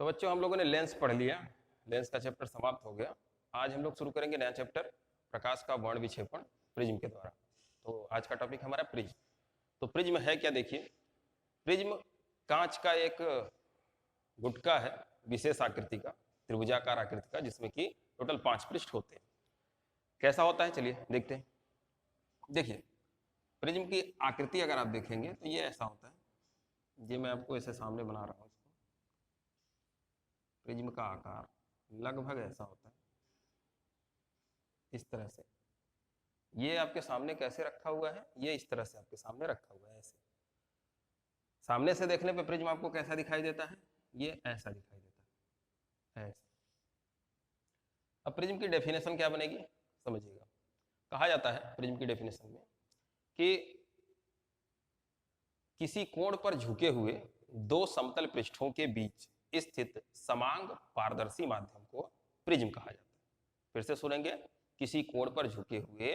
तो बच्चों हम लोगों ने लेंस पढ़ लिया, लेंस का चैप्टर समाप्त हो गया। आज हम लोग शुरू करेंगे नया चैप्टर, प्रकाश का वर्ण विक्षेपण प्रिज्म के द्वारा। तो आज का टॉपिक हमारा प्रिज्म। तो प्रिज्म है क्या, देखिए प्रिज्म कांच का एक गुटका है, विशेष आकृति का, त्रिभुजाकार आकृति का, जिसमें कि टोटल 5 पृष्ठ होते हैं। कैसा होता है चलिए देखते हैं। देखिए प्रिज्म की आकृति अगर आप देखेंगे तो ये ऐसा होता है। ये मैं आपको ऐसे सामने बना रहा हूँ इसको। प्रिज्म का आकार लगभग ऐसा होता है, इस तरह से। ये आपके सामने कैसे रखा हुआ है, ये इस तरह से आपके सामने रखा हुआ है ऐसे। सामने से देखने पे प्रिज्म आपको कैसा दिखाई देता है, ये ऐसा दिखाई देता है, ऐसे। अब प्रिज्म की डेफिनेशन क्या बनेगी समझिएगा। कहा जाता है प्रिज्म की डेफिनेशन में कि किसी कोण पर झुके हुए दो समतल पृष्ठों के बीच स्थित समांग पारदर्शी माध्यम को प्रिज्म कहा जाता है। फिर से सुनेंगे, किसी कोण पर झुके हुए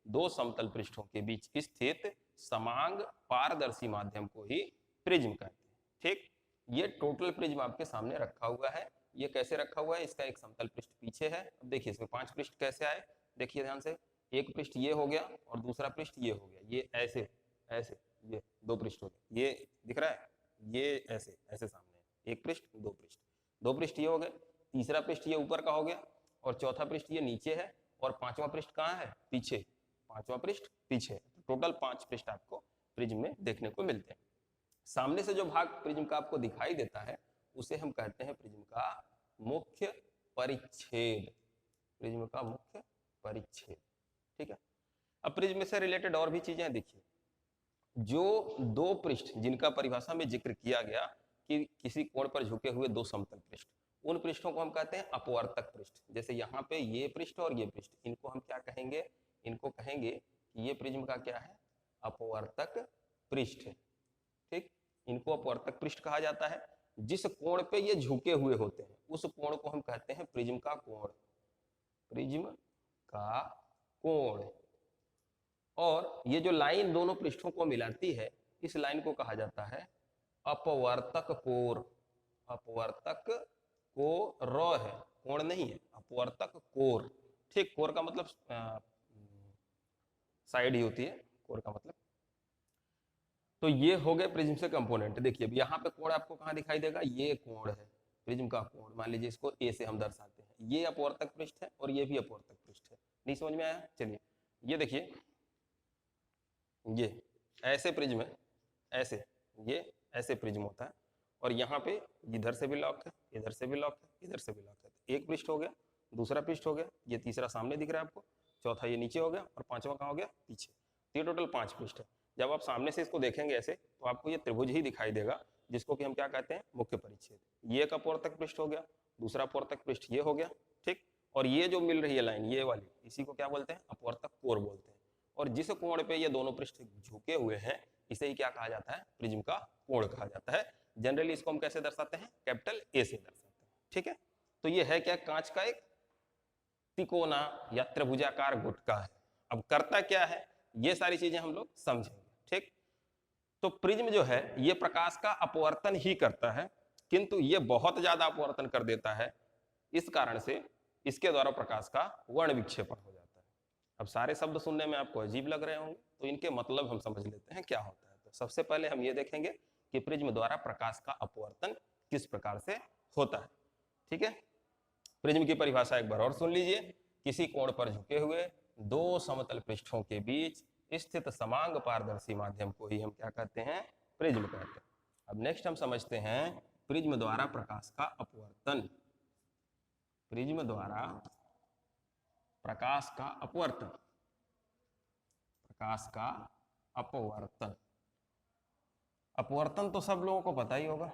दो समतल पृष्ठों के बीच स्थित समांग पारदर्शी माध्यम को ही प्रिज्म कहते हैं। ठीक, ये टोटल प्रिज्म आपके सामने रखा हुआ है। ये कैसे रखा हुआ है, इसका एक समतल पृष्ठ पीछे है। अब देखिए इसमें 5 पृष्ठ कैसे आए, देखिए ध्यान से। एक पृष्ठ ये हो गया और दूसरा पृष्ठ ये हो गया, ये ऐसे ऐसे, ये 2 पृष्ठ हो गए, ये दिख रहा है, ये ऐसे ऐसे सामने है। एक पृष्ठ, 2 पृष्ठ, 2 पृष्ठ ये हो गए, तीसरा पृष्ठ ये ऊपर का हो गया और चौथा पृष्ठ ये नीचे है और पांचवा पृष्ठ कहाँ है, पीछे। पांचवा पृष्ठ पीछे है। तो टोटल 5 पृष्ठ आपको प्रिज्म में देखने को मिलते हैं। सामने से जो भाग प्रिज्म का आपको दिखाई देता है उसे हम कहते हैं प्रिज्म का मुख्य परिच्छेद। प्रिज्म का मुख्य परिच्छेद, ठीक है। अब प्रिज्म से रिलेटेड और भी चीजें देखिए। जो 2 पृष्ठ जिनका परिभाषा में जिक्र किया गया कि किसी कोण पर झुके हुए 2 समतल पृष्ठ, उन पृष्ठों को हम कहते हैं अपवर्तक पृष्ठ। जैसे यहाँ पे ये पृष्ठ और ये पृष्ठ, इनको हम क्या कहेंगे, इनको कहेंगे कि ये प्रिज्म का क्या है, अपवर्तक पृष्ठ है। ठीक, इनको अपवर्तक पृष्ठ कहा जाता है। जिस कोण पे ये झुके हुए होते हैं उस कोण को हम कहते हैं प्रिज्म का कोण। प्रिज्म का कोण। और ये जो लाइन दोनों पृष्ठों को मिलाती है, इस लाइन को कहा जाता है अपवर्तक कोण। अपवर्तक कोण है, कोण नहीं है, अपवर्तक कोण। ठीक, कोण का मतलब साइड ही होती है, कोण का मतलब। तो ये हो गए प्रिज्म से कंपोनेंट। देखिए अब यहाँ पे कोण आपको कहाँ दिखाई देगा, ये कोण है प्रिज्म का कोण। मान लीजिए इसको ए से हम दर्शाते हैं, ये अपवर्तक पृष्ठ है और ये भी अपवर्तक पृष्ठ है। नहीं समझ में आया, चलिए ये देखिए, ये ऐसे प्रिज्म है, ऐसे, ये ऐसे प्रिज्म होता है। और यहाँ पे इधर से भी लॉक है, इधर से भी लॉक है, इधर से भी लॉक है। तो एक पृष्ठ हो गया, दूसरा पृष्ठ हो गया, ये तीसरा सामने दिख रहा है आपको, चौथा ये नीचे हो गया और पांचवा कहाँ हो गया, पीछे। तो ये टोटल 5 पृष्ठ है। जब आप सामने से इसको देखेंगे ऐसे तो आपको ये त्रिभुज ही दिखाई देगा, जिसको कि हम क्या कहते हैं, मुख्य परिच्छेद। ये एक अपवर्तक पृष्ठ हो गया, दूसरा अपवर्तक पृष्ठ ये हो गया, ठीक। और ये जो मिल रही है लाइन, ये वाली, इसी को क्या बोलते हैं, अपवर्तक कोण बोलते हैं। और जिस कोण पे ये दोनों पृष्ठ झुके हुए हैं, इसे ही क्या कहा जाता है, प्रिज्म का कोण कहा जाता है। जनरली इसको हम कैसे दर्शाते हैं, कैपिटल ए से दर्शाते हैं, ठीक है। तो ये है क्या, कांच का एक तिकोना या त्रिभुजाकार गुटका है। अब करता क्या है, ये सारी चीजें हम लोग समझेंगे, ठीक। तो प्रिज्म जो है ये प्रकाश का अपवर्तन ही करता है, किंतु ये बहुत ज्यादा अपवर्तन कर देता है। इस कारण से इसके द्वारा प्रकाश का वर्ण विक्षेपण हो जाता है। अब सारे शब्द सुनने में आपको अजीब लग रहे होंगे, तो इनके मतलब हम समझ लेते हैं क्या होता है। तो सबसे पहले हम ये देखेंगे कि प्रिज्म द्वारा प्रकाश का अपवर्तन किस प्रकार से होता है, ठीक है। प्रिज्म की परिभाषा एक बार और सुन लीजिए। किसी कोण पर झुके हुए 2 समतल पृष्ठों के बीच स्थित समांग पारदर्शी माध्यम को ही हम क्या कहते हैं, प्रिज्म कहते हैं। अब नेक्स्ट हम समझते हैं प्रिज्म द्वारा प्रकाश का अपवर्तन। प्रिज्म द्वारा प्रकाश का अपवर्तन, प्रकाश का अपवर्तन। अपवर्तन तो सब लोगों को पता ही होगा,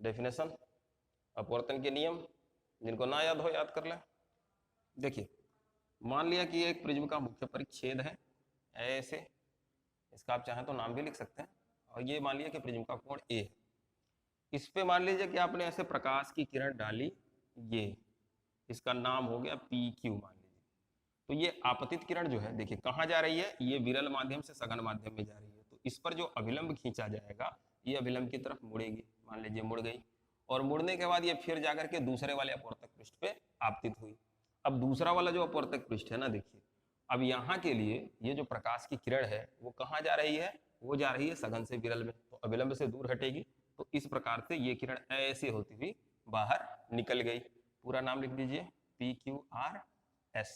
डेफिनेशन, अपवर्तन के नियम। जिनको ना याद हो याद कर ले। देखिए मान लिया कि एक प्रिज्म का मुख्य परिच्छेद है ऐसे, इसका आप चाहें तो नाम भी लिख सकते हैं। और ये मान लिया कि प्रिज्म का कोण ए है। इस पे मान लीजिए कि आपने ऐसे प्रकाश की किरण डाली, ये इसका नाम हो गया पी क्यू मान लीजिए। तो ये आपतित किरण जो है, देखिए कहाँ जा रही है, ये विरल माध्यम से सघन माध्यम में जा रही है। तो इस पर जो अभिलंब खींचा जाएगा, ये अभिलंब की तरफ मुड़ेगी, मान लीजिए मुड़ गई। और मुड़ने के बाद ये फिर जाकर के दूसरे वाले अपवर्तक पृष्ठ पे आपतित हुई। अब दूसरा वाला जो अपवर्तक पृष्ठ है ना, देखिए अब यहाँ के लिए ये जो प्रकाश की किरण है वो कहाँ जा रही है, वो जा रही है सघन से विरल में, तो अविलंब से दूर हटेगी। तो इस प्रकार से ये किरण ऐसे होती हुई बाहर निकल गई। पूरा नाम लिख दीजिए PQRS।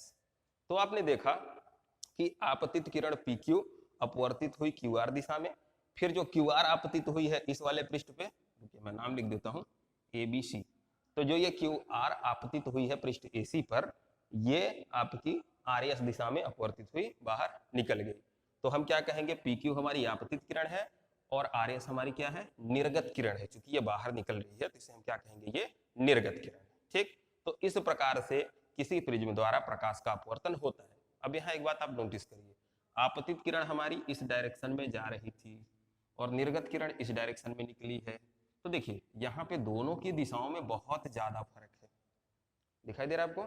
तो आपने देखा कि आपतित किरण PQ अपवर्तित हुई QR दिशा में, फिर जो QR आपतित हुई है इस वाले पृष्ठ पे, मैं नाम लिख देता हूं ABC। तो जो ये QR आपतित हुई है पृष्ठ AC पर, ये आपकी RS दिशा में अपवर्तित हुई बाहर निकल गई। तो हम क्या कहेंगे, PQ हमारी आपतित किरण है और RS हमारी क्या है, निर्गत किरण है। चूंकि ये बाहर निकल रही है तो इसे हम क्या कहेंगे, ये निर्गत किरण है। ठीक, तो इस प्रकार से किसी प्रिज्म द्वारा प्रकाश का अपवर्तन होता है। अब यहाँ एक बात आप नोटिस करिए, आपतित किरण हमारी इस डायरेक्शन में जा रही थी और निर्गत किरण इस डायरेक्शन में निकली है। तो देखिए यहाँ पे दोनों की दिशाओं में बहुत ज्यादा फर्क है, दिखाई दे रहा है आपको,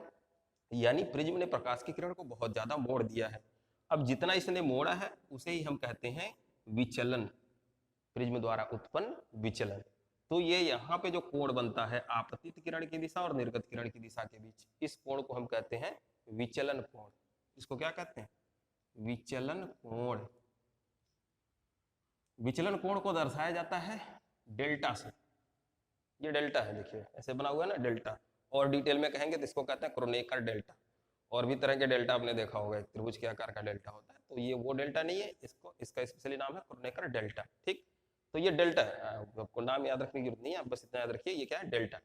यानी प्रिज्म ने प्रकाश की किरण को बहुत ज्यादा मोड़ दिया है। अब जितना इसने मोड़ा है उसे ही हम कहते हैं विचलन, प्रिज्म द्वारा उत्पन्न विचलन। तो ये यहाँ पे जो कोण बनता है आपतित किरण की दिशा और निर्गत किरण की दिशा के बीच, इस कोण को हम कहते हैं विचलन कोण। इसको क्या कहते हैं, विचलन कोण। विचलन कोण को दर्शाया जाता है डेल्टा से। ये डेल्टा है, देखिए ऐसे बना हुआ है ना डेल्टा, और डिटेल में कहेंगे तो इसको कहते हैं क्रोनेकर डेल्टा। और भी तरह के डेल्टा आपने देखा होगा, एक त्रिभुज के आकार का डेल्टा होता है, तो ये वो डेल्टा नहीं है, इसको इसका स्पेशली नाम है क्रोनेकर डेल्टा। ठीक, तो ये डेल्टा है, आपको नाम याद रखने की जरूरत नहीं है, आप बस इतना याद रखिए ये क्या है, डेल्टा।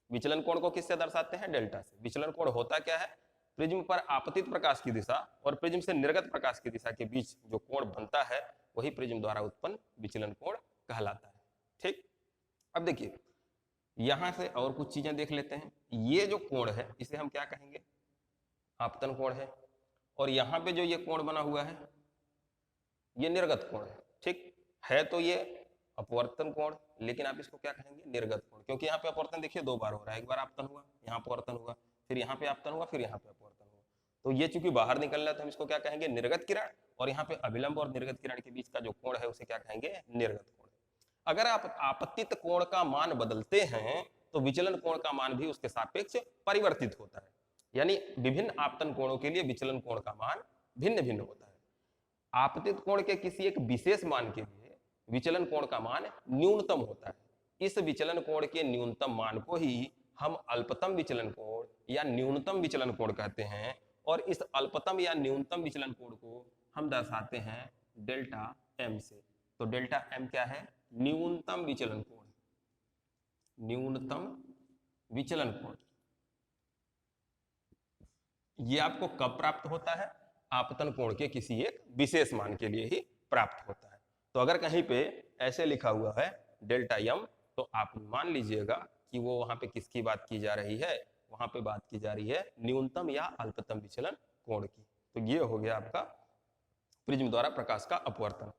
विचलन कोण को किससे दर्शाते हैं, डेल्टा से। विचलन कोण होता क्या है, प्रिज्म पर आपतित प्रकाश की दिशा और प्रिज्म से निर्गत प्रकाश की दिशा के बीच जो कोण बनता है वही प्रिज्म द्वारा उत्पन्न विचलन कोण कहलाता है। ठीक, अब देखिए यहां से और कुछ चीजें देख लेते हैं। ये जो कोण है इसे हम क्या कहेंगे, आपतन कोण है। और यहाँ पे जो ये कोण बना हुआ है ये निर्गत कोण है। ठीक है, तो ये अपवर्तन कोण, लेकिन आप इसको क्या कहेंगे, निर्गत कोण, क्योंकि यहाँ पे अपवर्तन देखिए दो बार हो रहा है, एक बार आपतन हुआ, यहाँ अपवर्तन हुआ, फिर यहाँ पे आपतन हुआ, फिर यहाँ पे अपवर्तन हुआ। तो ये चूंकि बाहर निकल रहा है तो हम इसको क्या कहेंगे, निर्गत किरण। और यहाँ पे अभिलंब और निर्गत किरण के बीच का जो कोण है उसे क्या कहेंगे, निर्गत कोण। अगर आप आपतित कोण का मान बदलते हैं तो विचलन कोण का मान भी उसके सापेक्ष परिवर्तित होता है, यानी विभिन्न आपतन कोणों के लिए विचलन कोण का मान भिन्न भिन्न होता है। आपतित कोण के किसी एक विशेष मान के लिए विचलन कोण का मान न्यूनतम होता है। इस विचलन कोण के न्यूनतम मान को ही हम अल्पतम विचलन कोण या न्यूनतम विचलन कोण कहते हैं, और इस अल्पतम या न्यूनतम विचलन कोण को हम दर्शाते हैं डेल्टा एम से। तो डेल्टा एम क्या है, न्यूनतम विचलन कोण, न्यूनतम विचलन कोण। ये आपको कब प्राप्त होता है, आपतन कोण के किसी एक विशेष मान के लिए ही प्राप्त होता है। तो अगर कहीं पे ऐसे लिखा हुआ है डेल्टा एम, तो आप मान लीजिएगा कि वो वहां पे किसकी बात की जा रही है, वहां पे बात की जा रही है न्यूनतम या अल्पतम विचलन कोण की। तो ये हो गया आपका प्रिज्म द्वारा प्रकाश का अपवर्तन।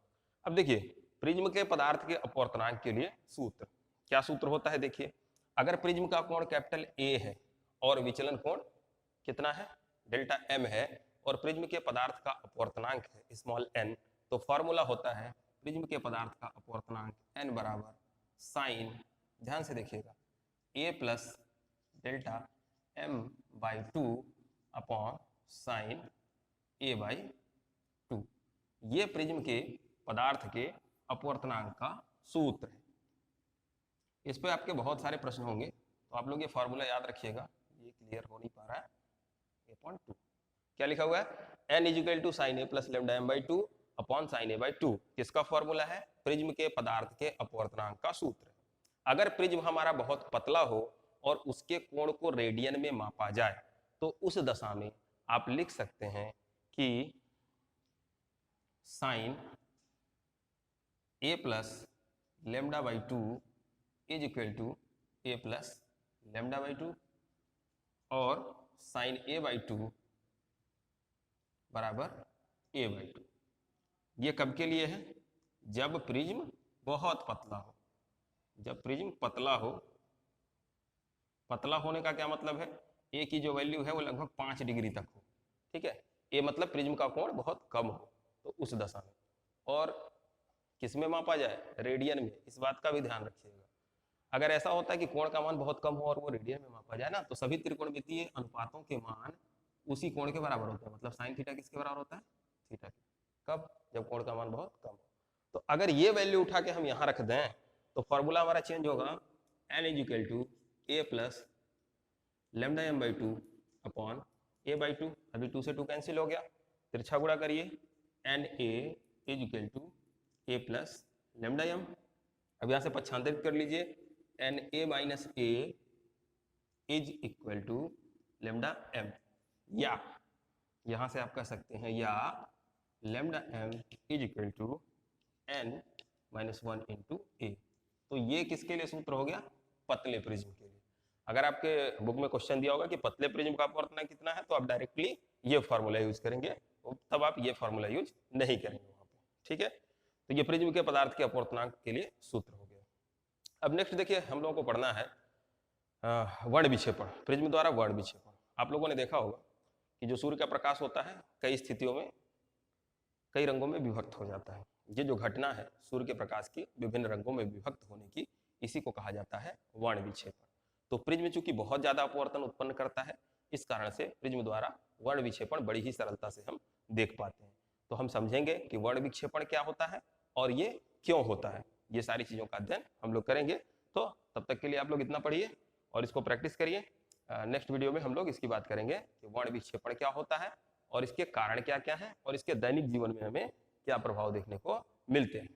अब देखिए प्रिज्म के पदार्थ के अपवर्तनांक के लिए सूत्र, क्या सूत्र होता है, देखिए अगर प्रिज्म का कोण कैपिटल ए है और विचलन कोण कितना है, डेल्टा एम है, और प्रिज्म के पदार्थ का अपवर्तनांक है स्मॉल एन, तो फॉर्मूला होता है प्रिज्म के पदार्थ का अपवर्तनांक एन बराबर साइन, ध्यान से देखिएगा, a plus delta m by 2 upon sine A by 2। ये प्रिज्म के पदार्थ के अपवर्तनांक का सूत्र है। इस पे आपके बहुत सारे प्रश्न होंगे, तो आप लोग ये फॉर्मूला याद रखिएगा, ये क्लियर हो नहीं पा रहा है। A.2 क्या लिखा हुआ है, n is equal to sine A plus lambda M by 2 upon sine A by 2। किसका फॉर्मूला है, प्रिज्म के पदार्थ के अपवर्तनांक का सूत्र। अगर प्रिज्म हमारा बहुत पतला हो और उसके कोण को रेडियन में मापा जाए तो उस दशा में आप लिख सकते हैं कि sine A plus lambda by 2 is equal to A plus lambda by 2 और साइन ए बाई 2 बराबर ए बाई 2। ये कब के लिए है, जब प्रिज्म बहुत पतला हो। जब प्रिज्म पतला हो, पतला होने का क्या मतलब है, ए की जो वैल्यू है वो लगभग 5 डिग्री तक हो। ठीक है, ए मतलब प्रिज्म का कोण बहुत कम हो, तो उस दशा में। और किस में मापा जाए, रेडियन में, इस बात का भी ध्यान रखिएगा। अगर ऐसा होता है कि कोण का मान बहुत कम हो और वो रेडियन में मापा जाए ना, तो सभी त्रिकोणमितीय अनुपातों के मान उसी कोण के बराबर होते हैं। मतलब साइन थीटा किसके बराबर होता है? थीटा के। कब? जब कोण का मान बहुत कम हो। तो अगर ये वैल्यू उठा के हम यहाँ रख दें तो फॉर्मूला हमारा चेंज होगा, n is equal to A plus lambda M by two upon A by two. अभी 2 से 2 कैंसिल हो गया, तिरछा गुणा करिए, n a is equal to A plus lambda m. अब यहाँ से पक्षांतरित कर लीजिए, n a minus a is equal to lambda m, या यहाँ से आप कह सकते हैं या lambda m is equal to n minus 1 into a. तो ये किसके लिए सूत्र हो गया? पतले प्रिज्म के लिए। अगर आपके बुक में क्वेश्चन दिया होगा कि पतले प्रिज्म का अपवर्तनांक कितना है, तो आप डायरेक्टली ये फॉर्मूला यूज करेंगे, तब आप ये फॉर्मूला यूज नहीं करेंगे वहां पे। ठीक है, तो ये प्रिज्म के पदार्थ के अपवर्तनांक के लिए सूत्र हो गया। अब नेक्स्ट देखिए, हम लोगों को पढ़ना है वर्ण विक्षेपण, प्रिज्म द्वारा वर्ण विक्षेपण। आप लोगों ने देखा होगा कि जो सूर्य का प्रकाश होता है कई स्थितियों में कई रंगों में विभक्त हो जाता है। ये जो घटना है सूर्य के प्रकाश की विभिन्न रंगों में विभक्त होने की, इसी को कहा जाता है वर्ण विक्षेपण। तो प्रिज्म चूंकि बहुत ज्यादा अपवर्तन उत्पन्न करता है, इस कारण से प्रिज्म द्वारा वर्ण विक्षेपण बड़ी ही सरलता से हम देख पाते हैं। तो हम समझेंगे कि वर्ण विक्षेपण क्या होता है और ये क्यों होता है, ये सारी चीजों का अध्ययन हम लोग करेंगे। तो तब तक के लिए आप लोग इतना पढ़िए और इसको प्रैक्टिस करिए। नेक्स्ट वीडियो में हम लोग इसकी बात करेंगे कि वर्ण विक्षेपण क्या होता है और इसके कारण क्या क्या है और इसके दैनिक जीवन में हमें क्या प्रभाव देखने को मिलते हैं।